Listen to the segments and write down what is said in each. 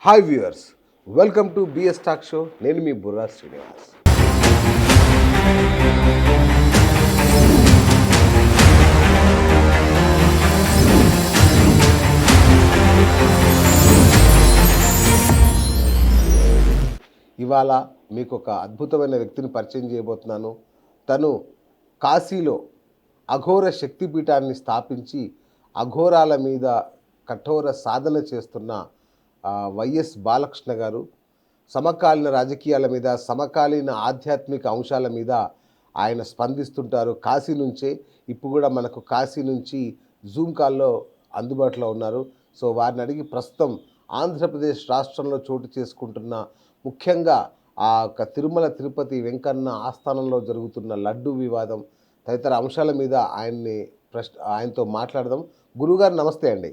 Hi viewers, welcome to BS talk show. నేను మీ బుర్రా శ్రీనివాస్. ఇవాళ మీకు ఒక అద్భుతమైన వ్యక్తిని పరిచయం చేయబోతున్నాను. తను కాశీలో అఘోర శక్తిపీఠాన్ని స్థాపించి అఘోరాల మీద కఠోర సాధన చేస్తున్న వైఎస్ బాలకృష్ణ గారు. సమకాలీన రాజకీయాల మీద, సమకాలీన ఆధ్యాత్మిక అంశాల మీద ఆయన స్పందిస్తుంటారు. కాశీ నుంచే ఇప్పుడు కూడా మనకు కాశీ నుంచి జూమ్ కాల్లో అందుబాటులో ఉన్నారు. సో వారిని అడిగి ప్రస్తుతం ఆంధ్రప్రదేశ్ రాష్ట్రంలో చోటు చేసుకుంటున్న, ముఖ్యంగా ఆ యొక్క తిరుమల తిరుపతి వెంకన్న ఆస్థానంలో జరుగుతున్న లడ్డు వివాదం తదితర అంశాల మీద ఆయనతో మాట్లాడదాం. గురుగారు నమస్తే అండి.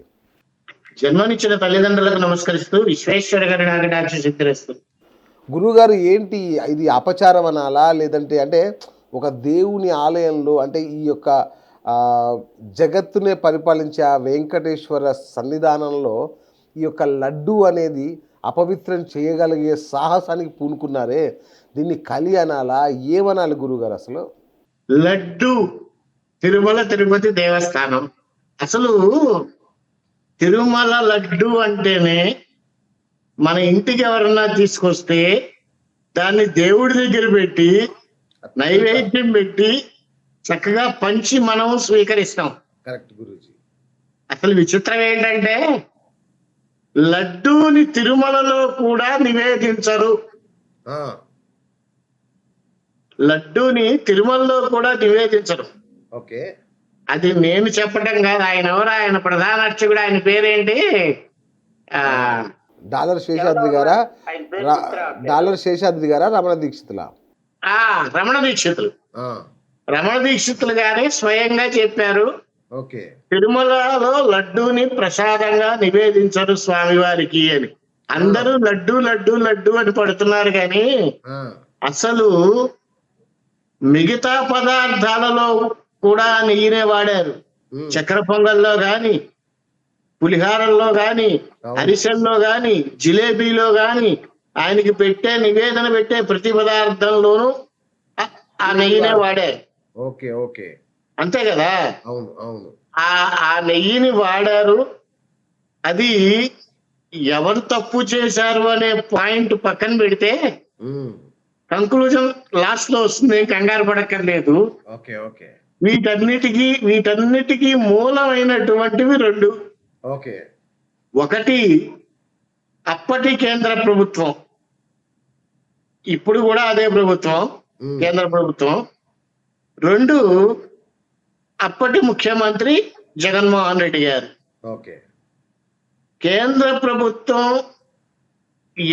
జన్మనిచ్చిన తల్లిదండ్రులకు నమస్కరిస్తూ విశ్వేశ్వర గారి నాగడాక్ష సిద్ధిరస్తు. గురువుగారు ఏంటి ఇది, అపచారం అనాలా, లేదంటే అంటే ఒక దేవుని ఆలయంలో, అంటే ఈ యొక్క జగత్తునే పరిపాలించే ఆ వెంకటేశ్వర సన్నిధానంలో ఈ యొక్క లడ్డు అనేది అపవిత్రం చేయగలిగే సాహసానికి పూనుకున్నారే, దీన్ని కలి అనాలా, ఏమనాలి గురువుగారు? అసలు లడ్డు తిరుమల తిరుపతి దేవస్థానం, అసలు తిరుమల లడ్డు అంటేనే మన ఇంటికి ఎవరన్నా తీసుకొస్తే దాన్ని దేవుడి దగ్గర పెట్టి నైవేద్యం పెట్టి చక్కగా పంచి మనం స్వీకరిస్తాం. కరెక్ట్ గురూజీ. అసలు విచిత్రం ఏంటంటే లడ్డూని తిరుమలలో కూడా నివేదించరు. లడ్డూని తిరుమలలో కూడా నివేదించరు. ఓకే, అది నేను చెప్పటం కాదు. ఆయన ఎవరు? ఆయన ప్రధాన అర్చకుడు. ఆయన పేరేంటి? డాలర్ శేషాద్రి గారా? రమణ దీక్షితులా? రమణ దీక్షితులు. రమణ దీక్షితులు గారే స్వయంగా చెప్పారు, ఓకే, తిరుమలలో లడ్డూని ప్రసాదంగా నివేదించరు స్వామివారికి అని. అందరూ లడ్డు లడ్డు లడ్డు అని పడుతున్నారు కానీ అసలు మిగతా పదార్థాలలో కూడా నెయ్యినే వాడారు. చక్కెర పొంగల్లో గాని, పులిహారంలో గాని, అరిసెల్లో గాని, జిలేబీలో గాని, ఆయనకి పెట్టే నివేదన పెట్టే ప్రతి పదార్థంలోనూ ఆ నెయ్యినే వాడారు. ఓకే ఓకే, అంతే కదా? అవును అవును. ఆ నెయ్యిని వాడారు. అది ఎవరు తప్పు చేశారు అనే పాయింట్ పక్కన పెడితే కంక్లూజన్ లాస్ట్ లో వస్తుంది, కంగారు పడక్కర్లేదు. Okay okay. వీటన్నిటికీ మూలమైనటువంటివి రెండు. ఓకే, ఒకటి అప్పటి కేంద్ర ప్రభుత్వం, ఇప్పుడు కూడా అదే ప్రభుత్వం, కేంద్ర ప్రభుత్వం. రెండు అప్పటి ముఖ్యమంత్రి జగన్మోహన్ రెడ్డి గారు. ఓకే, కేంద్ర ప్రభుత్వం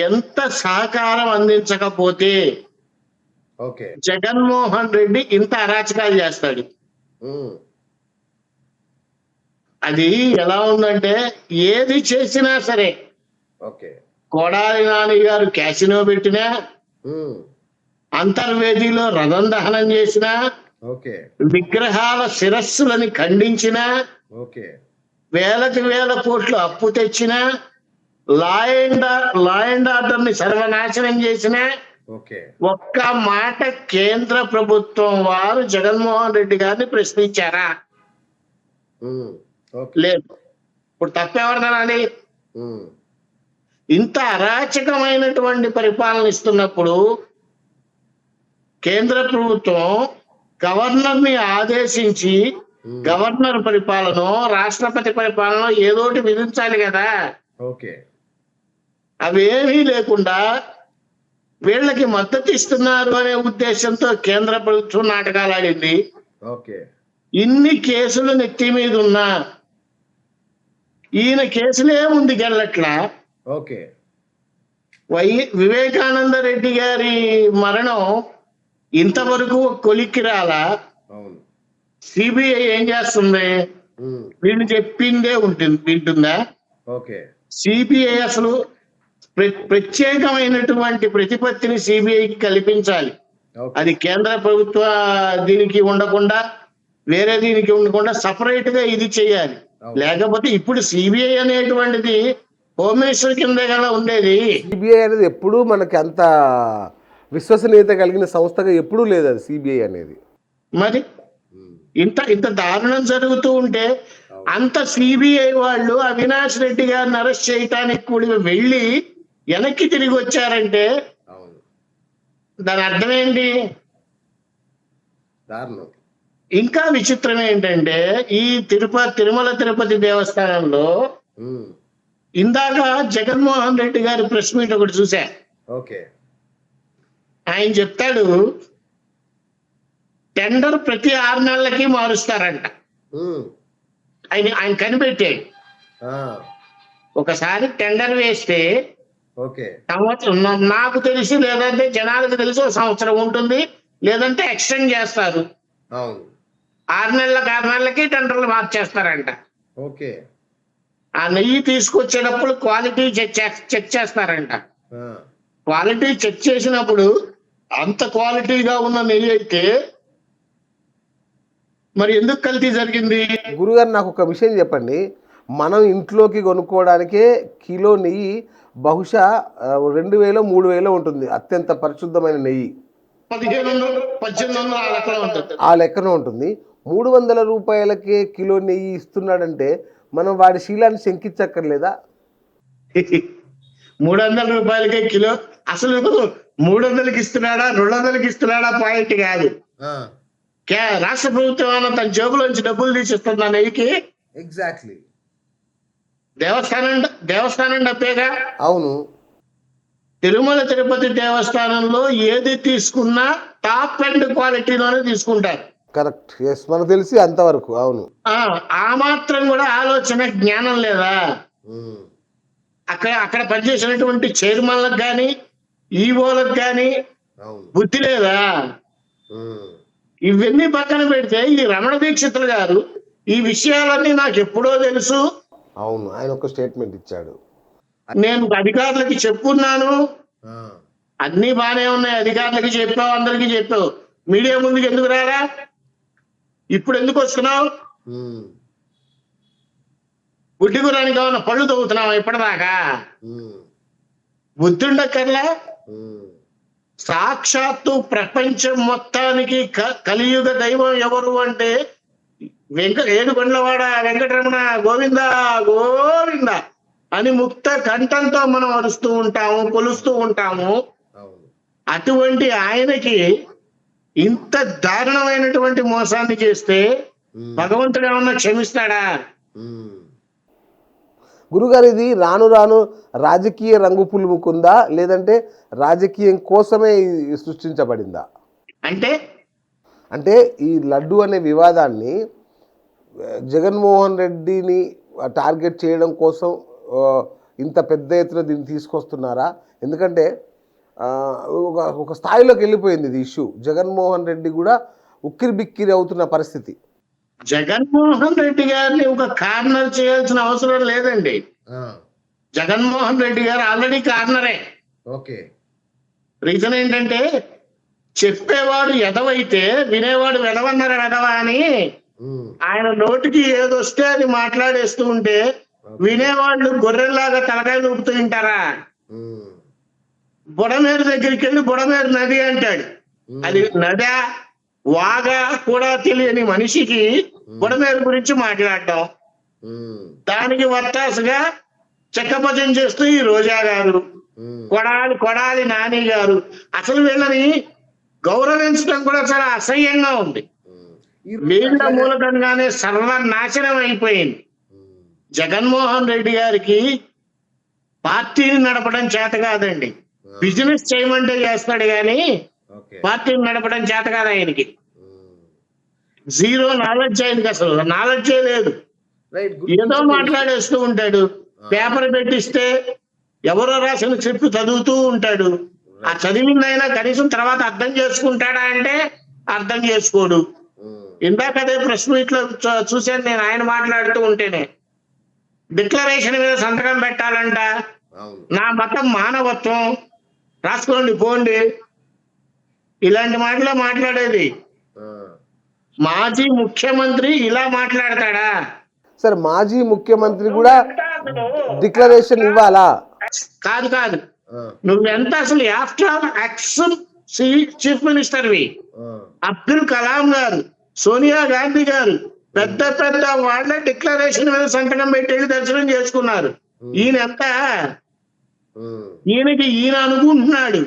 ఎంత సహకారం అందించకపోతే ఓకే, జగన్మోహన్ రెడ్డి ఇంత అరాచకాలు చేస్తాడు. అది ఎలా ఉందంటే ఏది చేసినా సరే, ఓకే, కొడాలి నాని గారు క్యాసినో పెట్టినా, అంతర్వేదిలో రథం దహనం చేసినా, ఓకే, విగ్రహాల శిరస్సులని ఖండించినా, ఓకే, వేలకు వేల కోట్లు అప్పు తెచ్చినా, లా అండ్ ఆర్డర్ ని సర్వనాశనం చేసినా, ఓకే, ఒక్క మాట కేంద్ర ప్రభుత్వం వారు జగన్మోహన్ రెడ్డి గారిని ప్రశ్నించారా? లేదు. ఇప్పుడు తప్పెవరిదనాలి? ఇంత అరాచకమైనటువంటి పరిపాలన ఇస్తున్నప్పుడు కేంద్ర ప్రభుత్వం గవర్నర్ ని ఆదేశించి గవర్నర్ పరిపాలన, రాష్ట్రపతి పరిపాలన ఏదోటి విధించాలి కదా. ఓకే, అవేమీ లేకుండా వీళ్ళకి మద్దతు ఇస్తున్నారు అనే ఉద్దేశంతో కేంద్ర ప్రభుత్వం నాటకాలు ఆడింది. ఓకే, ఇన్ని కేసులు నెత్తి మీద ఉన్నా ఈయన కేసులే ముందుకెళ్ళట్లా. ఓకే, వివేకానంద రెడ్డి గారి మరణం ఇంతవరకు కొలిక్కి రాలా. సిబిఐ ఏం చేస్తుంది? వీళ్ళు చెప్పిందే వింటుందా? సిబిఐ అసలు ప్రత్యేకమైనటువంటి ప్రతిపత్తిని సిబిఐకి కల్పించాలి. అది కేంద్ర ప్రభుత్వ దీనికి ఉండకుండా, వేరే దీనికి ఉండకుండా సపరేట్ గా ఇది చేయాలి. లేకపోతే ఇప్పుడు సిబిఐ అనేటువంటిది హోమ్ మినిస్టర్ కిందే కదా ఉండేది. సిబిఐ అనేది ఎప్పుడూ మనకి అంత విశ్వసనీయత కలిగిన సంస్థగా ఎప్పుడూ లేదు అది సిబిఐ అనేది. మరి ఇంత ఇంత దారుణం జరుగుతూ ఉంటే అంత సిబిఐ వాళ్ళు అవినాష్ రెడ్డి గారిని అరెస్ట్ చేయటానికి కూడా వెళ్ళి వెనక్కి తిరిగి వచ్చారంటే దాని అర్థం ఏంటి? దారుణం. ఇంకా విచిత్రం ఏంటంటే ఈ తిరుమల తిరుపతి దేవస్థానంలో ఇందాక జగన్మోహన్ రెడ్డి గారి ప్రెస్ మీట్ ఒకటి చూసా. ఓకే. ఆయన చెప్తాడు టెండర్ ప్రతి 6 నెలలకి మారుస్తారంట. ఆయన కనిపెట్టాడు. ఒకసారి టెండర్ వేస్తే సంవత్సరం, నాకు తెలిసి లేదంటే జనాలకు తెలిసి 1 సంవత్సరం ఉంటుంది, లేదంటే ఎక్స్టెండ్ చేస్తారు. 6 నెలలకి టెండర్లు మార్చేస్తారంట. ఆ నెయ్యి తీసుకొచ్చేటప్పుడు క్వాలిటీ చెక్ చేస్తారంట. క్వాలిటీ చెక్ చేసినప్పుడు అంత క్వాలిటీగా ఉన్న నెయ్యి అయితే మరి ఎందుకు కల్తీ జరిగింది? గురుగారు నాకు ఒక విషయం చెప్పండి. మనం ఇంట్లోకి కొనుక్కోవడానికే కిలో నెయ్యి బహుశా 2000 3000 ఉంటుంది. అత్యంత పరిశుద్ధమైన నెయ్యి 1500 1800 ఆ లెక్కన ఉంటుంది. 300 రూపాయలకే కిలో నెయ్యి ఇస్తున్నాడంటే మనం వాడి శీలాన్ని శంకించక్కర్లేదా? 300 రూపాయలకే కిలో. అసలు 300కి ఇస్తున్నాడా 200కి ఇస్తున్నాడా పాయింట్ కాదు. రాష్ట్ర ప్రభుత్వం అన్న తన జేబులోంచి డబ్బులు తీసిస్తుందా నెయ్యికి? ఎగ్జాక్ట్లీ. దేవస్థానం డబ్బేగా. అవును. తిరుమల తిరుపతి దేవస్థానంలో ఏది తీసుకున్నా టాప్ అండ్ క్వాలిటీలోనే తీసుకుంటారు. కరెక్ట్. ఎస్, మనకు తెలిసి అంతవరకు. అవును. ఆ మాత్రం కూడా ఆలోచన జ్ఞానం లేదా? అక్కడ పనిచేసినటువంటి చైర్మన్లకు కానీ ఈవోలకు కానీ బుద్ధి లేదా? ఇవన్నీ పక్కన పెడితే ఈ రమణ దీక్షితులు గారు ఈ విషయాలన్నీ నాకు ఎప్పుడో తెలుసు. అవును, ఆయన ఒక స్టేట్మెంట్ ఇచ్చాడు. నేను అధికారులకి చెప్పున్నాను, అన్ని బానే ఉన్నాయి, అధికారులకి చెప్పావు, అందరికి చెప్పావు, మీడియా ముందుకు ఎందుకు రారా? ఇప్పుడు ఎందుకు వస్తున్నావు? గుడ్డి గురానికి ఏమన్నా పళ్ళు తవ్వుతున్నావు ఇప్పటిదాకా? బుద్ధుండక్కర్లా? సాక్షాత్తు ప్రపంచం మొత్తానికి కలియుగ దైవం ఎవరు అంటే ఏడుకొండలవాడ వెంకటరమణ గోవింద గోవింద అని ముక్త కంఠంతో మనం అరుస్తూ ఉంటాము, కొలుస్తూ ఉంటాము. అటువంటి ఆయనకి ఇంత దారుణమైనటువంటి మోసాన్ని చేస్తే భగవంతుడు ఏమన్నా క్షమిస్తాడా? గురుగారు, ఇది రాను రాను రాజకీయ రంగు పులుముకుందా, లేదంటే రాజకీయం కోసమే సృష్టించబడిందా? అంటే ఈ లడ్డు అనే వివాదాన్ని జగన్మోహన్ రెడ్డిని టార్గెట్ చేయడం కోసం ఇంత పెద్ద ఎత్తున దీన్ని తీసుకొస్తున్నారా? ఎందుకంటే ఒక స్థాయిలోకి వెళ్ళిపోయింది ఇది ఇష్యూ. జగన్మోహన్ రెడ్డి కూడా ఉక్కిరి బిక్కిరి అవుతున్న పరిస్థితి. జగన్మోహన్ రెడ్డి గారిని ఒక కార్నర్ చేయాల్సిన అవసరం లేదండి. జగన్మోహన్ రెడ్డి గారు ఆల్రెడీ కార్నరే. రీజన్ ఏంటంటే చెప్పేవాడు ఎదవైతే వినేవాడు వెదవన్నర వెదవ అని ఆయన నోటికి ఏదొస్తే అది మాట్లాడేస్తూ ఉంటే వినేవాళ్ళు గొర్రెల్లాగా తలకాయ ఊపుతూ ఉంటారా? బుడమేరు దగ్గరికి వెళ్ళి బుడమేరు నది అంటాడు. అది నదా వాగా కూడా తెలియని మనిషికి బుడమేరు గురించి మాట్లాడటం, దానికి వత్తాసుగా చెక్కపజం చేస్తూ ఈ రోజా గారు, కొడాలి నాని గారు, అసలు వీళ్ళని గౌరవించడం కూడా చాలా అసహ్యంగా ఉంది. వీళ్ళ మూలకంగానే సర్వనాశనం అయిపోయింది. జగన్మోహన్ రెడ్డి గారికి పార్టీని నడపడం చేత కాదండి. బిజినెస్ చేయమంటే చేస్తాడు కానీ పార్టీని నడపడం చేత కాదు ఆయనకి. జీరో నాలెడ్జ్ ఆయనకి, అసలు నాలెడ్జే లేదు. ఏదో మాట్లాడేస్తూ ఉంటాడు. పేపర్ పెట్టిస్తే ఎవరో రాసిన చెప్పి చదువుతూ ఉంటాడు. ఆ చదివిందైనా కనీసం తర్వాత అర్థం చేసుకుంటాడా అంటే అర్థం చేసుకోడు. ఇందాక అదే ప్రెస్ మీట్ లో చూశాను నేను, ఆయన మాట్లాడుతూ ఉంటేనే డిక్లరేషన్ మీద సంతకం పెట్టాలంట, నా మతం మానవత్వం, రాసుకోండి పోండి, ఇలాంటి మాటలో మాట్లాడేది. మాజీ ముఖ్యమంత్రి ఇలా మాట్లాడతాడా? సార్, మాజీ ముఖ్యమంత్రి కూడా డిక్లరేషన్ ఇవ్వాలా? కాదు కాదు, ఆ, నువ్వెంత అసలు ఆఫ్టర్ ఆల్ యాక్షన్ చీఫ్ మినిస్టర్వి. ఆ, అబ్దుల్ కలాం గారు, సోనియా గాంధీ గారు పెద్ద పెద్ద వాళ్ళ డిక్లరేషన్ మీద సంతకం పెట్టి దర్శనం చేసుకున్నారు. ఈయన ఎంత, ఉమ్, ఈయన అనుకుంటున్నాడు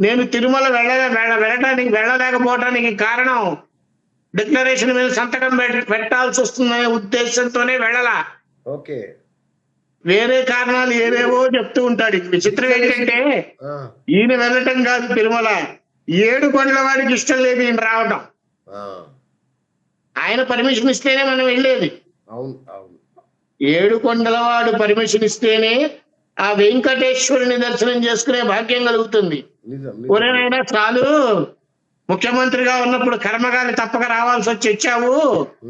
నేను తిరుమల వెళ్ళలేకపోవడానికి కారణం డిక్లరేషన్ మీద సంతకం పెట్టాల్సి వస్తుందనే ఉద్దేశంతోనే వెళ్ళలా. ఓకే. వేరే కారణాలు ఏవేవో చెప్తూ ఉంటాడు. విచిత్రం ఏంటంటే ఆ, ఈయన వెళ్ళటం కాదు తిరుమల, 7 కొండల వాడికి ఇష్టం లేదు ఈయన రావటం. ఆ, ఆయన పర్మిషన్ ఇస్తేనే మనం వెళ్ళేది. అవును అవును. 7 కొండల వాడు పర్మిషన్ ఇస్తేనే ఆ వెంకటేశ్వరుని దర్శనం చేసుకునే భాగ్యం కలుగుతుంది. నిజం నిజం. ఎవరైనా చాలు, ముఖ్యమంత్రిగా ఉన్నప్పుడు కర్మగాలి తప్పక రావాల్సి వచ్చి ఇచ్చావు,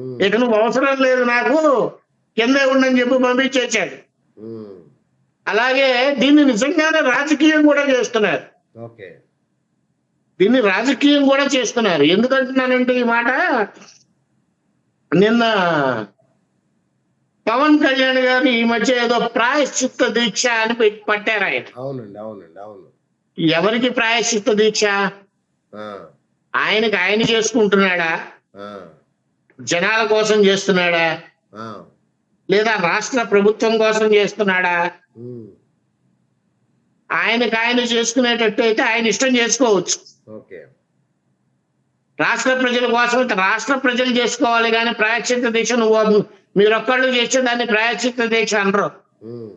ఉమ్, ఇక నువ్వు అవసరం లేదు నాకు, కిందే ఉండని చెప్పి పంపించేశాడు. ఉమ్, అలాగే దీన్ని నిజంగానే రాజకీయం కూడా చేస్తున్నారు. ఓకే. దీన్ని రాజకీయం కూడా చేస్తున్నారు. ఎందుకంటున్నానంటే ఈ మాట, నిన్న పవన్ కళ్యాణ్ గారు ఈ మధ్య ఏదో ప్రాయశ్చిత్త దీక్ష అని పట్టారు ఆయన. అవునండి అవునండి అవును. ఎవరికి ప్రాయశ్చిత్త దీక్ష? ఆ, ఆయన చేసుకుంటున్నాడా, ఆ, జనాల కోసం చేస్తున్నాడా, ఆ, లేదా రాష్ట్ర ప్రభుత్వం కోసం చేస్తున్నాడా? ఉమ్, ఆయన చేసుకునేటట్టు అయితే ఆయన ఇష్టం చేసుకోవచ్చు. ఓకే. రాష్ట్ర ప్రజల కోసం రాష్ట్ర ప్రజలు చేసుకోవాలి, కానీ ప్రాయశ్చిత్త దీక్ష మీరొక్కళ్ళు చేస్తే దాన్ని ప్రాయశ్చిత్త దీక్ష అనరు. ఉమ్,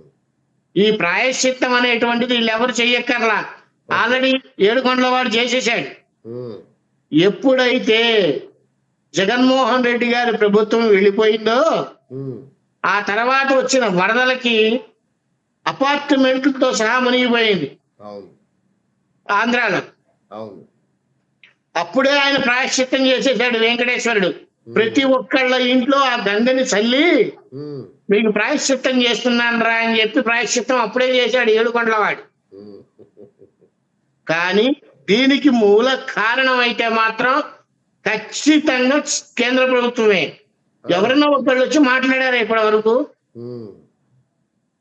ఈ ప్రాయశ్చిత్తం అనేటువంటిది వీళ్ళెవరు చెయ్యక్కర్లా, ఆల్రెడీ 7 కొండల వాడు చేసేసాడు. ఉమ్, ఎప్పుడైతే జగన్మోహన్ రెడ్డి గారి ప్రభుత్వం వెళ్ళిపోయిందో ఉమ్, ఆ తర్వాత వచ్చిన వరదలకి అపార్ట్మెంట్లతో సహా మునిగిపోయింది అవును ఆంధ్రాలో. అవును. అప్పుడే ఆయన ప్రాయశ్చిత్తం చేసేసాడు వెంకటేశ్వరుడు. ప్రతి ఒక్కళ్ళ ఇంట్లో ఆ గంగని చల్లి ఉమ్, మీకు ప్రాయశ్చిత్తం చేస్తున్నాను రా అని చెప్పి ప్రాయశ్చిత్తం అప్పుడే చేశాడు 7 కొండల వాడు. ఉమ్, కానీ దీనికి మూల కారణం అయితే మాత్రం ఖచ్చితంగా కేంద్ర ప్రభుత్వమే. ఎవరన్నా ఒక్కళ్ళు వచ్చి మాట్లాడారా ఇప్పటి వరకు? ఉమ్,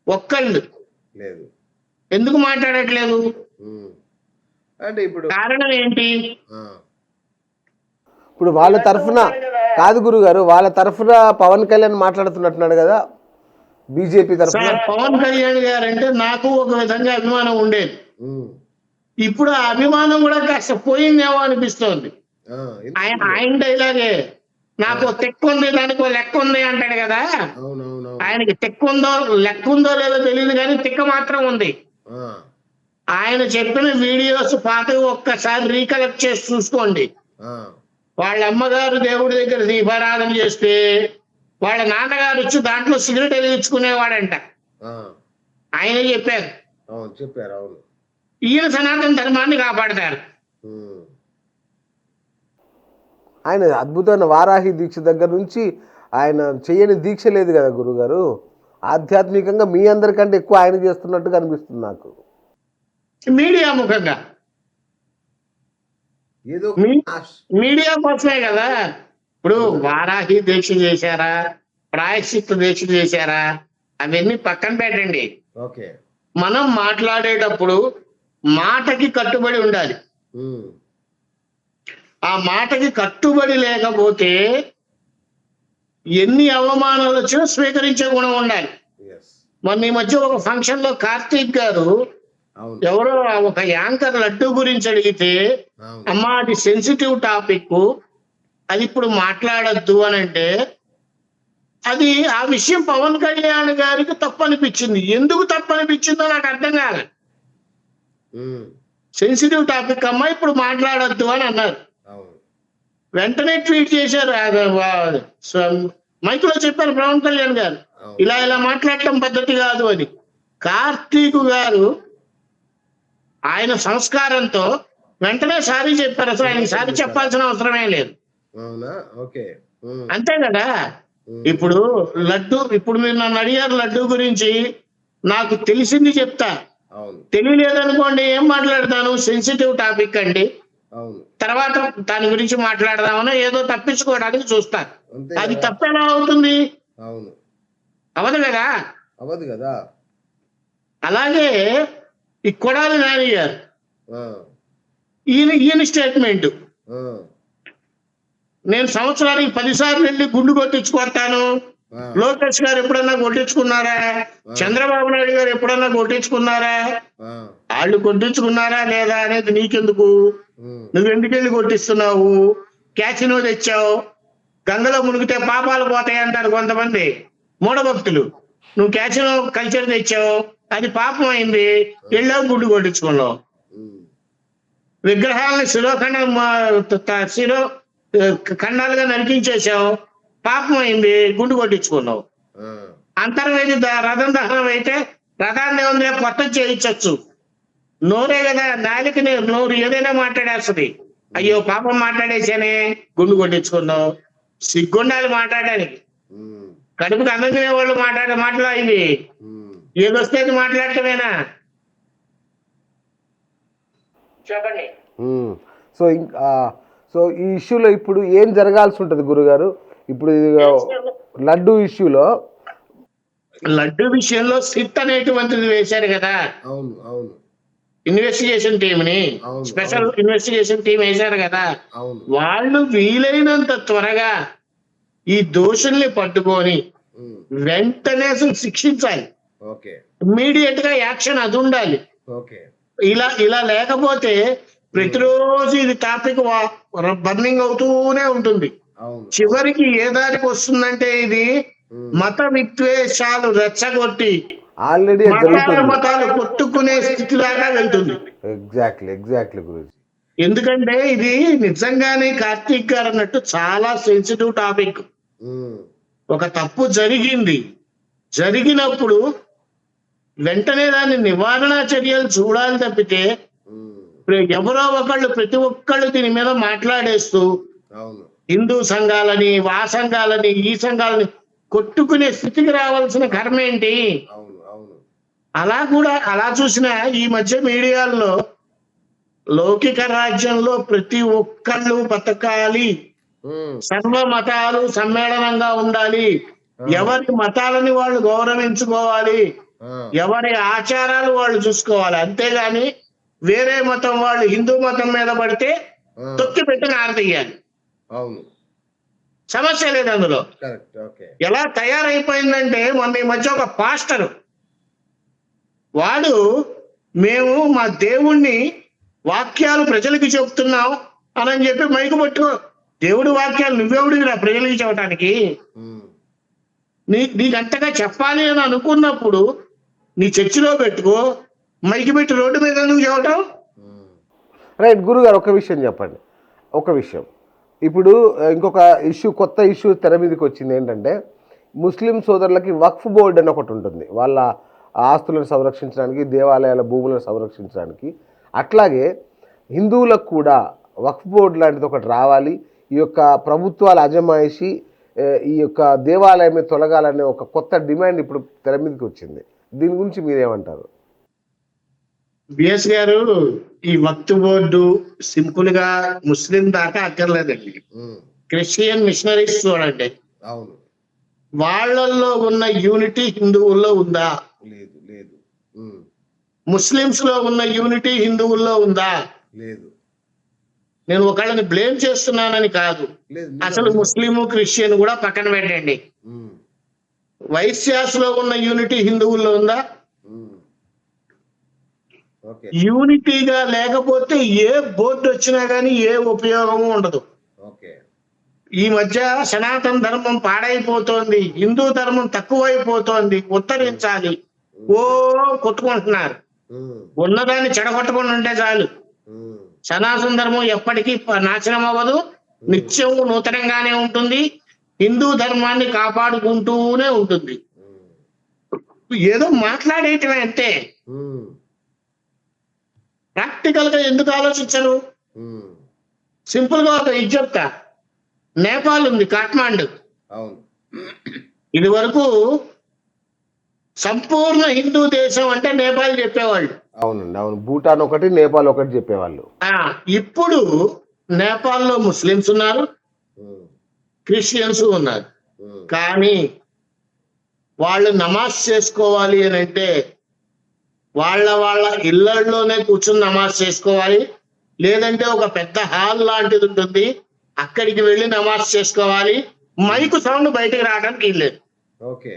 ఒక్కళ్ళు లేదు. ఎందుకు మాట్లాడట్లేదు? ఉమ్, అంటే ఇప్పుడు కారణం ఏంటి? ఆ, ఇప్పుడు వాళ్ళ తరఫున కాదు గురుగారు, వాళ్ళ తరఫున పవన్ కళ్యాణ్ మాట్లాడుతున్నట్టున్నాడు కదా బీజేపీ తరఫున. సార్, పవన్ కళ్యాణ్ గారు అంటే నాకు ఒక విధంగా అభిమానం ఉండేది. ఉమ్, ఇప్పుడు ఆ అభిమానం కూడా కాస్త పోయిందేమో అనిపిస్తోంది. ఆ, ఆయన డైలాగే, నాకు తెక్కు ఉంది దానికి లెక్క ఉంది అంటాడు కదా. అవునవును. ఆయనకి తెక్కుందో లెక్క ఉందో లేదో తెలియదు, కానీ తిక్క మాత్రం ఉంది. ఆ, ఆయన చెప్పిన వీడియోస్ పాతవి ఒక్కసారి రీకలెక్ట్ చేసి చూసుకోండి. ఆ, వాళ్ళ అమ్మగారు దేవుడి దగ్గర దీపారాధన చేస్తే వాళ్ళ నాన్నగారు వచ్చి దాంట్లో సిగరెట్ వెలిగించుకునేవాడంట. ఆ, ఆయన చెప్పారు. అవును చెప్పారు. అవును. ఈయన సనాతన ధర్మాన్ని కాపాడతారు. ఉమ్. ఆయన అద్భుతమైన వారాహి దీక్ష దగ్గర నుంచి ఆయన చేయని దీక్ష లేదు కదా గురుగారు. ఆధ్యాత్మికంగా మీ అందరికంటే ఎక్కువ ఆయన చేస్తున్నట్టుగా అనిపిస్తుంది నాకు. మీడియా ముఖంగా, ఏదో మీడియా కోసమే కదా. ఇప్పుడు వారాహి దీక్ష చేశారా, ప్రాయశ్చిత్త దీక్ష చేశారా, అవన్నీ పక్కన పెట్టండి. ఓకే. మనం మాట్లాడేటప్పుడు మాటకి కట్టుబడి ఉండాలి. ఆ మాటకి కట్టుబడి లేకపోతే ఎన్ని అవమానాలు వచ్చినా స్వీకరించే గుణం ఉండాలి. మొన్న ఈ మధ్య ఒక ఫంక్షన్ లో కార్తీక్ గారు ఎవరో ఒక యాంకర్ లడ్డు గురించి అడిగితే, అమ్మా అది సెన్సిటివ్ టాపిక్, అది ఇప్పుడు మాట్లాడద్దు అని అంటే, అది ఆ విషయం పవన్ కళ్యాణ్ గారికి తప్పు అనిపించింది. ఎందుకు తప్పు అనిపించిందో నాకు అర్థం కాదు. సెన్సిటివ్ టాపిక్ అమ్మా ఇప్పుడు మాట్లాడద్దు అని అన్నారు. వెంటనే ట్వీట్ చేశారు, మైక్లో చెప్పారు పవన్ కళ్యాణ్ గారు, ఇలా మాట్లాడటం పద్ధతి కాదు అని. కార్తీక్ గారు ఆయన సంస్కారంతో వెంటనే సారీ చెప్పారు. అసలు ఆయన సారీ చెప్పాల్సిన అవసరమే లేదు. అంతే కదా. ఇప్పుడు లడ్డు, ఇప్పుడు మీరు నన్ను అడిగారు లడ్డు గురించి, నాకు తెలిసింది చెప్తా, తెలియలేదనుకోండి ఏం మాట్లాడతాను, సెన్సిటివ్ టాపిక్ అండి, తర్వాత దాని గురించి మాట్లాడదామని ఏదో తప్పించుకోవడానికి చూస్తారు. అది తప్పెలా అవుతుంది? అవదు కదా. అవ్వదు కదా. అలాగే ఈ కొడాలి నాని గారు, ఆ, ఈయన స్టేట్మెంట్, ఆ, నేను సంవత్సరానికి 10 సార్లు వెళ్ళి గుండు కొట్టించుకొస్తాను. ఆ, లోకేష్ గారు ఎప్పుడన్నా కొట్టించుకున్నారా? చంద్రబాబు నాయుడు గారు ఎప్పుడన్నా కొట్టించుకున్నారా? ఆ, వాళ్ళు కొట్టించుకున్నారా లేదా అనేది నీకెందుకు? ఉమ్, నువ్వెందుకు వెళ్ళి కొట్టిస్తున్నావు? క్యాసినో తెచ్చావు, గంగలో మునిగితే పాపాలు పోతాయి అంటారు కొంతమంది మూఢభక్తులు. నువ్వు క్యాసినో కల్చర్ తెచ్చావు, అది పాపం అయింది, వెళ్ళావు గుండు కొట్టించుకున్నావు. ఉమ్, విగ్రహాలను శిరో ఖండాలుగా నరికించేసావు, పాపం అయింది, గుండు కొట్టించుకున్నావు. ఆ, అంతర్వేది రథం దహనం అయితే రథాన్ని ఉంది కొత్త చేయించచ్చు. నోరే కదా, నాలికని నోరు ఏదైనా మాట్లాడేస్తుంది. అయ్యో పాపం మాట్లాడేసానే, గుండు కొట్టించుకున్నావు. సిగ్గుండాలి మాట్లాడడానికి. ఉమ్, కడుపుకి అన్నం తినే వాళ్ళు మాట్లాడే మాటలు ఇవి. ఉమ్. ఏదొస్తే అది మాట్లాడటమేనా? చెప్పండి. సో సో ఈ ఇష్యూలో ఇప్పుడు ఏం జరగాల్సి ఉంటుంది గురుగారు? ఇప్పుడు ఇది లడ్డు ఇష్యూలో లడ్డు విషయంలో సిట్ అనేటువంటిది వేశారు కదా, అవును, అవును, ఇన్వెస్టిగేషన్ టీమ్ ని, అవును, స్పెషల్ ఇన్వెస్టిగేషన్ టీం వేశారు కదా, అవును, వాళ్ళు వీలైనంత త్వరగా ఈ దోషుల్ని పట్టుకొని ఉమ్, వెంటనే అసలు శిక్షించాలి. ఓకే, ఇమ్మీడియట్ గా యాక్షన్ అది ఉండాలి. ఓకే, ఇలా లేకపోతే ప్రతిరోజు ఇది టాపిక్ బర్నింగ్ అవుతూనే ఉంటుంది. అవును, చివరికి ఏ దారికి వస్తుందంటే ఇది మత విద్వేషాలు రెచ్చగొట్టి ఆల్రెడీ మతాలు కొట్టుకునే స్థితి దాకా వెళ్తుంది. ఎగ్జాక్ట్లీ గురుజీ. ఎందుకంటే ఇది నిజంగానే కార్తీక్ గారు అన్నట్టు చాలా సెన్సిటివ్ టాపిక్. ఉమ్, ఒక తప్పు జరిగినప్పుడు వెంటనే దాన్ని నివారణ చర్యలు చూడాలి తప్పితే ఉమ్, ఎవరో ఒకళ్ళు ప్రతి ఒక్కళ్ళు దీని మీద మాట్లాడేస్తూ అవును, హిందూ సంఘాలని, ఆ సంఘాలని, ఈ సంఘాలని కొట్టుకునే స్థితికి రావాల్సిన కర్మ ఏంటి? అవును, అవును, అలా చూసినా ఈ మధ్య మీడియాల్లో లౌకిక రాజ్యంలో ప్రతి ఒక్కళ్ళు బతకాలి, ఉమ్, సర్వ మతాలు సమ్మేళనంగా ఉండాలి, ఎవరి మతాలని వాళ్ళు గౌరవించుకోవాలి, ఆ, ఎవరి ఆచారాలు వాళ్ళు చూసుకోవాలి, అంతేగాని వేరే మతం వాళ్ళు హిందూ మతం మీద పడితే ఆ, తొక్కి పెట్టి నారదీయాలి. అవును, సమస్య లేదు అందులో. కరెక్ట్, ఓకే, ఎలా తయారైపోయిందంటే మొన్న ఈ మధ్య ఒక పాస్టర్ వాడు, మేము మా దేవుణ్ణి వాక్యాలు ప్రజలకి చెప్తున్నాం అని చెప్పి మైకు పట్టుకో, దేవుడి వాక్యాలు నువ్వెవడిరా ప్రజలకి చెప్పడానికి? ఉమ్, నీకంతగా చెప్పాలి అని అనుకున్నప్పుడు నీ చర్చిలో పెట్టుకో, మైకి పెట్టి రోడ్డు మీద నువ్వు చెప్పటం. రైట్ గురుగారు, ఒక విషయం చెప్పండి. ఒక విషయం, ఇప్పుడు ఇంకొక ఇష్యూ, కొత్త ఇష్యూ తెర మీదకి వచ్చింది. ఏంటంటే ముస్లిం సోదరులకి వక్ఫ్ బోర్డు అని ఒకటి ఉంటుంది, వాళ్ళ ఆస్తులను సంరక్షించడానికి, దేవాలయాల భూములను సంరక్షించడానికి. అట్లాగే హిందువులకు కూడా వక్ఫ్ బోర్డు లాంటిది ఒకటి రావాలి. ఈ యొక్క ప్రభుత్వాల అజమాయిషి ఈ యొక్క దేవాలయమే తొలగాలనే ఒక కొత్త డిమాండ్ ఇప్పుడు తెర మీదకి వచ్చింది. దీని గురించి మీరేమంటారు? బిఎస్ గారు, ఈ వక్ఫ్ బోర్డు సింపుల్ గా ముస్లిం దాకా అక్కర్లేదండి. క్రిస్టియన్ మిషనరీస్ చూడండి, అవును, వాళ్ళల్లో ఉన్న యూనిటీ హిందువుల్లో ఉందా? లేదు, లేదు, ముస్లిమ్స్ లో ఉన్న యూనిటీ హిందువుల్లో ఉందా? లేదు. నేను ఒకళ్ళని బ్లేమ్ చేస్తున్నానని కాదు, అసలు ముస్లిం క్రిస్టియన్ కూడా పక్కన పెట్టండి. వైశ్యాస్ లో ఉన్న యూనిటీ హిందువుల్లో ఉందా? యూనిటీగా లేకపోతే ఏ బోర్డు వచ్చినా గానీ ఏ ఉపయోగము ఉండదు. ఈ మధ్య సనాతన ధర్మం పాడైపోతోంది, హిందూ ధర్మం తక్కువైపోతోంది, ఉత్తరించాలి ఓ కొట్టుకుంటున్నారు. ఉన్నదాన్ని చెడగొట్టకుండా ఉంటే చాలు. సనాతన ధర్మం ఎప్పటికీ నాశనం అవ్వదు, నిత్యం నూతనంగానే ఉంటుంది, హిందూ ధర్మాన్ని కాపాడుకుంటూనే ఉంటుంది. ఏదో మాట్లాడేయటమే అంతే, ప్రాక్టికల్ గా ఎందుకు ఆలోచించరు? సింపుల్ గా ఒక ఇది చెప్తా. నేపాల్ ఉంది, కాఠ్మాండు. ఇది వరకు సంపూర్ణ హిందూ దేశం అంటే నేపాల్ చెప్పేవాళ్ళు. అవునండి, అవును. భూటాన్ ఒకటి, నేపాల్ ఒకటి చెప్పేవాళ్ళు. ఇప్పుడు నేపాల్లో ముస్లిమ్స్ ఉన్నారు, క్రిస్టియన్స్ ఉన్నారు. కానీ వాళ్ళు నమాజ్ చేసుకోవాలి అని అంటే వాళ్ళ ఇళ్లలోనే కూర్చుని నమాజ్ చేసుకోవాలి, లేదంటే ఒక పెద్ద హాల్ లాంటిది ఉంటుంది అక్కడికి వెళ్ళి నమాజ్ చేసుకోవాలి, మైకు సౌండ్ బయటకు రావడానికి వీల్లేదు. ఓకే.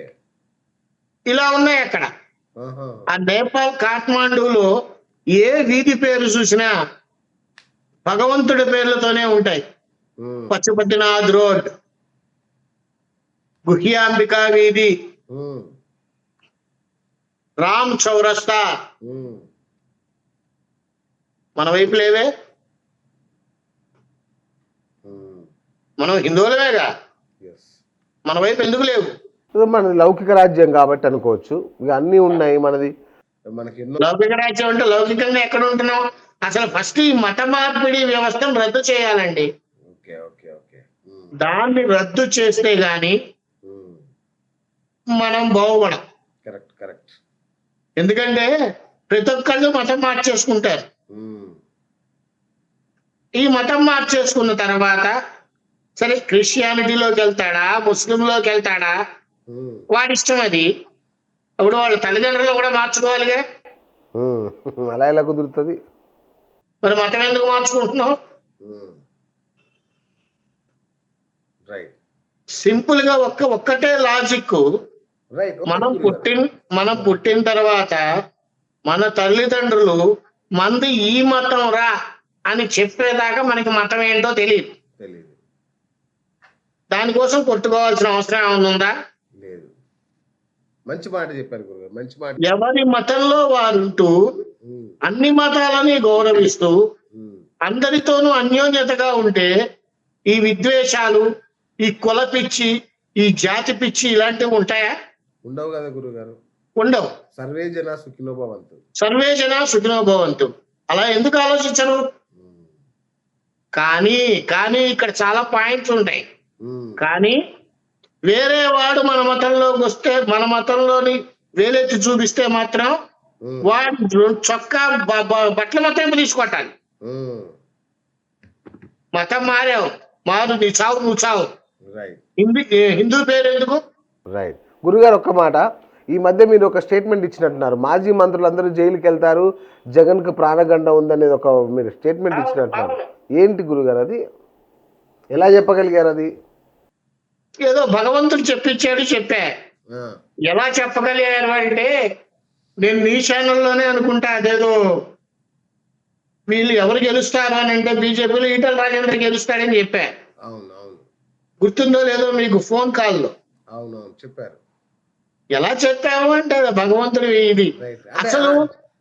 ఇలా ఉన్నాయి అక్కడ. ఆ నేపాల్ కాఠ్మాండూలో ఏ వీధి పేరు చూసినా భగవంతుడి పేర్లతోనే ఉంటాయి. పశుపతినాథ్ రోడ్, గుహ్యాంబికా వీధి, రామ్ చౌరస్తా. మన వైపు లేవే, మనం హిందువులమేగా, మన వైపు ఎందుకు లేవు? మనది లౌకిక రాజ్యం కాబట్టి అనుకోవచ్చు, ఇక అన్ని ఉన్నాయి మనది. మనకి లౌకిక రాజ్యం అంటే లౌకికంగా ఎక్కడ ఉంటున్నాం? అసలు ఫస్ట్ ఈ మత మార్పిడి వ్యవస్థను రద్దు చేయాలండి. దాన్ని రద్దు చేస్తే గాని మనం బాగుపడం. ఎందుకంటే ప్రతి ఒక్కళ్ళు మతం మార్చేసుకుంటారు. ఈ మతం మార్చేసుకున్న తర్వాత సరే క్రిస్టియానిటీలోకి వెళ్తాడా, ముస్లింలోకి వెళ్తాడా, వాడి ఇష్టం అది. అప్పుడు వాళ్ళ తల్లిదండ్రులు కూడా మార్చుకోవాలిగా. అలా ఎలా కుదురుతుంది? మరి మతం ఎందుకు మార్చుకుంటున్నావు? సింపుల్ గా ఒక్కటే లాజిక్. మనం పుట్టిన తర్వాత మన తల్లిదండ్రులు మంది ఈ మతం రా అని చెప్పేదాకా మనకి మతం ఏంటో తెలియదు. దానికోసం కొట్టుకోవాల్సిన అవసరం ఏమైనా ఉందా? లేదు. మంచి మాట చెప్పారు గురుగారు, మంచి మాట. ఎవరి మతంలో వారుంటూ అన్ని మతాలని గౌరవిస్తూ అందరితోనూ అన్యోన్యతగా ఉంటే ఈ విద్వేషాలు, ఈ కుల పిచ్చి, ఈ జాతి పిచ్చి ఇలాంటివి ఉంటాయా? ఉండవు కదా గురుగారు, ఉండవు. సర్వే జన సుఖినో భవంతు, సర్వే జన సుఖినో భవంతు. అలా ఎందుకు ఆలోచించరు? కానీ ఇక్కడ చాలా పాయింట్స్ ఉంటాయి. కానీ వేరే వాడు మన మతంలోకి వస్తే, మన మతంలోని వేలెత్తి చూపిస్తే మాత్రం వాడు చొక్కా బట్టల మతం తీసుకొట్టాలి. మతం మారు నీ చావు నువ్వు చావు. హిందూ పేరు ఎందుకు? రైట్. గురుగారు ఒక్క మాట, ఈ మధ్య మీరు ఒక స్టేట్మెంట్ ఇచ్చినట్టున్నారు, మాజీ మంత్రులు అందరూ జైలుకి వెళ్తారు, జగన్ కు ప్రాణగండం ఉందనేది ఒక మీరు స్టేట్మెంట్ ఇచ్చినట్టున్నారు. ఏంటి గురుగారు అది? ఎలా చెప్పగలిగారు అది? ఏదో భగవంతుడు చెప్పించాడు చెప్పా. ఎలా చెప్పగలిగారు అంటే నేను మీ ఛానల్లోనే అనుకుంటా, అదేదో వీళ్ళు ఎవరు గెలుస్తారు అని అంటే బీజేపీలో ఈటల రాజేంద్ర గెలుస్తాడని చెప్పా. గుర్తుందో లేదో మీకు ఫోన్ కాల్లో? చెప్పారు. ఎలా చెప్పాము అంటే భగవంతుడు ఇది అసలు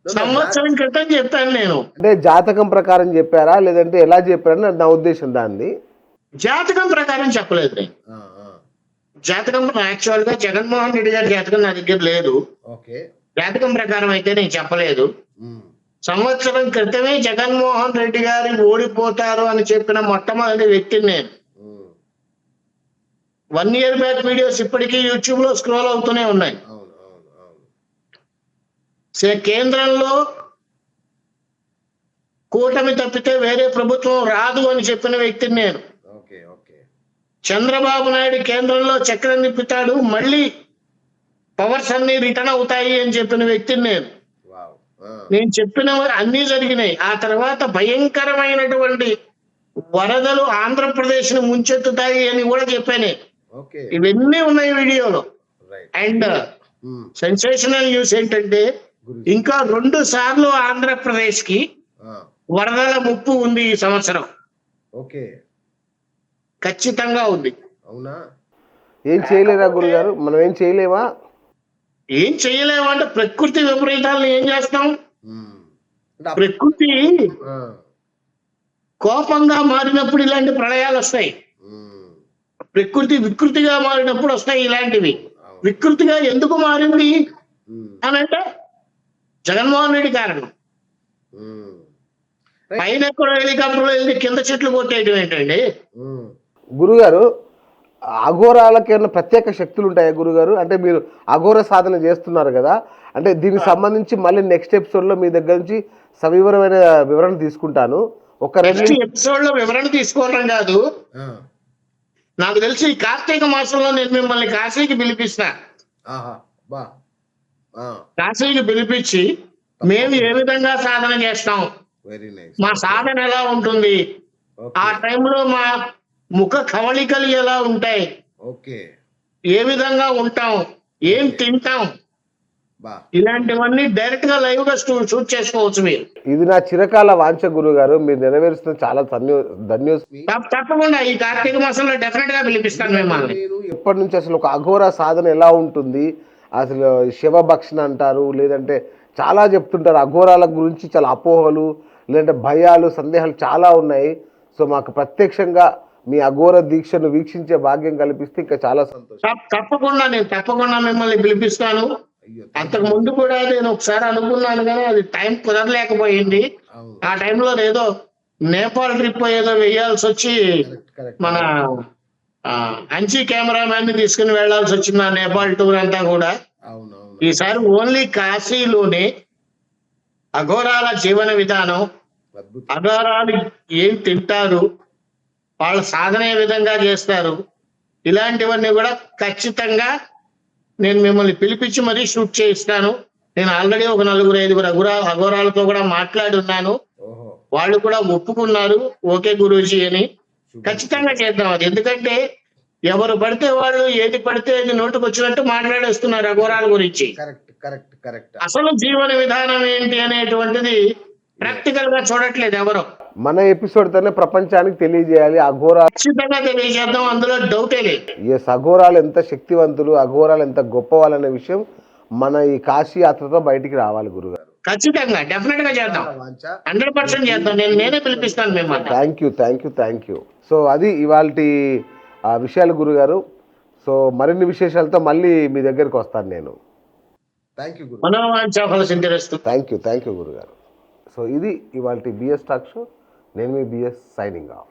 సంవత్సరం క్రితం చెప్పాను నేను. అంటే జాతకం ప్రకారం చెప్పారా లేదంటే ఎలా చెప్పారని నా ఉద్దేశం. దాన్ని జాతకం ప్రకారం చెప్పలేదు నేను. జాతకం యాక్చువల్ గా జగన్మోహన్ రెడ్డి గారి జాతకం నా దగ్గర లేదు. జాతకం ప్రకారం అయితే నేను చెప్పలేదు. సంవత్సరం క్రితమే జగన్మోహన్ రెడ్డి గారు ఓడిపోతారు అని చెప్పిన మొట్టమొదటి వ్యక్తిని నేను. 1 year బ్యాక్ వీడియోస్ ఇప్పటికీ యూట్యూబ్ లో స్క్రోల్ అవుతూనే ఉన్నాయి. కేంద్రంలో కూటమి తప్పితే వేరే ప్రభుత్వం రాదు అని చెప్పిన వ్యక్తిని నేను. చంద్రబాబు నాయుడు కేంద్రంలో చక్రం తిప్పుతాడు, మళ్ళీ పవర్స్ అన్ని రిటర్న్ అవుతాయి అని చెప్పిన వ్యక్తిని నేను. నేను చెప్పిన అన్ని జరిగినాయి. ఆ తర్వాత భయంకరమైనటువంటి వరదలు ఆంధ్రప్రదేశ్ ను ముంచెత్తుతాయి అని కూడా చెప్పాను. ఇవన్నీ ఉన్నాయి వీడియోలో. అండ్ సెన్సేషనల్ న్యూస్ ఏంటంటే ఇంకా 2 సార్లు ఆంధ్రప్రదేశ్ కి వరదల ముప్పు ఉంది ఈ సంవత్సరం. ఖచ్చితంగా ఉంది. అవునా? ఏం చేయలేరా గురుగారు? మనం ఏం చేయలేమా? ఏం చేయలేమంటే ప్రకృతి విపరీతాలను ఏం చేస్తాం? ప్రకృతి కోపంగా మారినప్పుడు ఇలాంటి ప్రళయాలు వస్తాయి. ప్రకృతి వికృతిగా మారినప్పుడు వస్తాయి ఇలాంటివి. వికృతిగా ఎందుకు మారింది అని అంటే జగన్మోహన్ రెడ్డి కారణం. పైన ఎక్కడ హెలికాప్టర్లో వెళ్ళి కింద చెట్లు కొట్టేయడం ఏంటండి? గురుగారు అఘోరాలకి ఏమైనా ప్రత్యేక శక్తులు ఉంటాయా గురుగారు? అంటే మీరు అఘోర సాధన చేస్తున్నారు కదా, అంటే దీనికి సంబంధించి మళ్ళీ నెక్స్ట్ ఎపిసోడ్ లో మీ దగ్గర నుంచి సవివరమైన వివరణ తీసుకుంటాను. ఒక 2 ఎపిసోడ్ లో వివరణ తీసుకోవడం కాదు, నాకు తెలిసి ఈ కార్తీక మాసంలో నేను మిమ్మల్ని కాశీకి పిలిపిస్తా. ఆహా బా కాశీకి పిలిపించి మేము ఏ విధంగా సాధన చేస్తాం, వెరీ నైస్. మా సాధన ఎలా ఉంటుంది, ఆ టైంలో మా ముఖ కవళికలు ఎలా ఉంటాయి, ఓకే ఏ విధంగా ఉంటాం, ఏం తింటాం, బా ఇలాంటివన్నీ డైరెక్ట్ గా లైవ్ గా షూట్ చేసుకోవచ్చు మీరు. ఇది నా చిరకాల వాంఛ గురువు గారు, మీరు నెరవేరుస్తున్న చాలా ధన్యోస్మి. తప్పకుండా ఈ కార్తీక మాసంలో డెఫినెట్ గా పిలిపిస్తాను మిమ్మల్ని. మీరు ఎప్పటి నుంచి అసలు ఒక అఘోర సాధన ఎలా ఉంటుంది, అసలు శివభక్షణ అంటారు, లేదంటే చాలా చెప్తుంటారు అఘోరాల గురించి, చాలా అపోహలు లేదంటే భయాలు సందేహాలు చాలా ఉన్నాయి. సో మాకు ప్రత్యక్షంగా మీ అఘోర దీక్షను వీక్షించే భాగ్యం కల్పిస్తే ఇంకా చాలా సంతోషం. తప్పకుండా మిమ్మల్ని పిలిపిస్తాను. అంతకు ముందు కూడా నేను ఒకసారి అనుకున్నాను కానీ అది టైం కుదరలేకపోయింది. ఆ టైంలో ఏదో నేపాల్ ట్రిప్ ఏదో వేయాల్సి వచ్చి మన అంచీ కెమెరామ్యాన్ ని తీసుకుని వెళ్లాల్సి వచ్చింది ఆ నేపాల్ టూర్ అంతా కూడా. ఈసారి ఓన్లీ కాశీలోనే అఘోరాల జీవన విధానం, అఘోరాలు ఏం తింటారు, వాళ్ళ సాధన ఏ విధంగా చేస్తారు, ఇలాంటివన్నీ కూడా ఖచ్చితంగా నేను మిమ్మల్ని పిలిపించి మరీ షూట్ చేయిస్తాను. నేను ఆల్రెడీ ఒక 4-5 అఘోరాలతో కూడా మాట్లాడి ఉన్నాను. వాళ్ళు కూడా ఒప్పుకున్నారు ఓకే గురూజీ అని. ఖచ్చితంగా చేద్దాం అది. ఎందుకంటే ఎవరు పడితే వాళ్ళు ఏది పడితే అది నోటుకు వచ్చినట్టు మాట్లాడేస్తున్నారు అఘోరాల గురించి. అసలు జీవన విధానం ఏంటి అనేటువంటిది ప్రాక్టికల్ గా చూడట్లేదు ఎవరు. మన ఎపిసోడ్ తోనే ప్రపంచానికి తెలియజేయాలి అఘోరాలు, ఖచ్చితంగా తెలియజేద్దాం, అందులో డౌటే లేదు. ఎస్, అఘోరాలు ఎంత శక్తివంతులు, అఘోరాలు ఎంత గొప్పవాళ్ళనే విషయం మన ఈ కాశీ యాత్రతో బయటికి రావాలి గురుగారు. ఖచ్చితంగా డెఫినెట్ గా చేద్దాం, 100% చేద్దాం. నేనే పిలిపిస్తాను మిమ్మల్ని. Thank you. సో అది ఇవాల్టి విషయాలు గురుగారు. సో మరిన్ని విశేషాలతో మళ్ళీ మీ దగ్గరికి వస్తాను నేను. థ్యాంక్ యూ గురుగారు. సో ఇది ఇవాల్టి బిఎస్ టాక్ షో. నేను మీ బిఎస్ సైనింగ్ ఆఫ్.